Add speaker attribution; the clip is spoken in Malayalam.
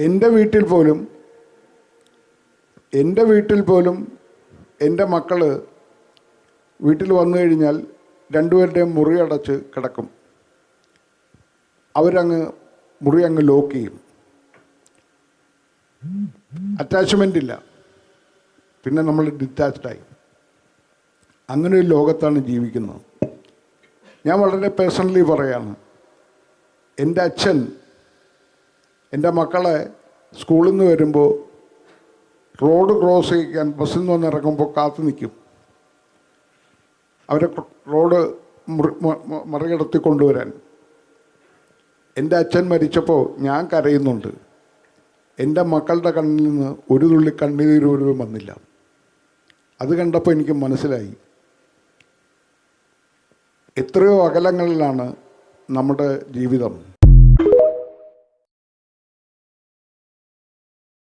Speaker 1: എൻ്റെ വീട്ടിൽ പോലും എൻ്റെ മക്കൾ വീട്ടിൽ വന്നു കഴിഞ്ഞാൽ രണ്ടുപേരുടെയും മുറി അടച്ച് കിടക്കും. മുറി അങ്ങ് ലോക്ക് ചെയ്യും. അറ്റാച്ച്മെൻ്റ് ഇല്ല. പിന്നെ നമ്മൾ ഡിറ്റാച്ച്ഡായി. അങ്ങനെ ഒരു ലോകത്താണ് ജീവിക്കുന്നത്. ഞാൻ വളരെ പേഴ്സണലി പറയാണ്, എൻ്റെ അച്ഛൻ എൻ്റെ മക്കളെ സ്കൂളിൽ നിന്ന് വരുമ്പോൾ റോഡ് ക്രോസ് ചെയ്യിക്കാൻ ബസ്സിൽ നിന്ന് വന്നിറങ്ങുമ്പോൾ കാത്തു നിൽക്കും. അവരെ റോഡ് മറികടത്തി കൊണ്ടുവരാൻ. എൻ്റെ അച്ഛൻ മരിച്ചപ്പോൾ ഞാൻ കരയുന്നുണ്ട്. എൻ്റെ മക്കളുടെ കണ്ണിൽ നിന്ന് ഒരു തുള്ളി കണ്ണീര് പോലും വന്നില്ല. അത് കണ്ടപ്പോൾ എനിക്ക് മനസ്സിലായി, എത്രയോ അകലങ്ങളിലാണ് നമ്മുടെ ജീവിതം.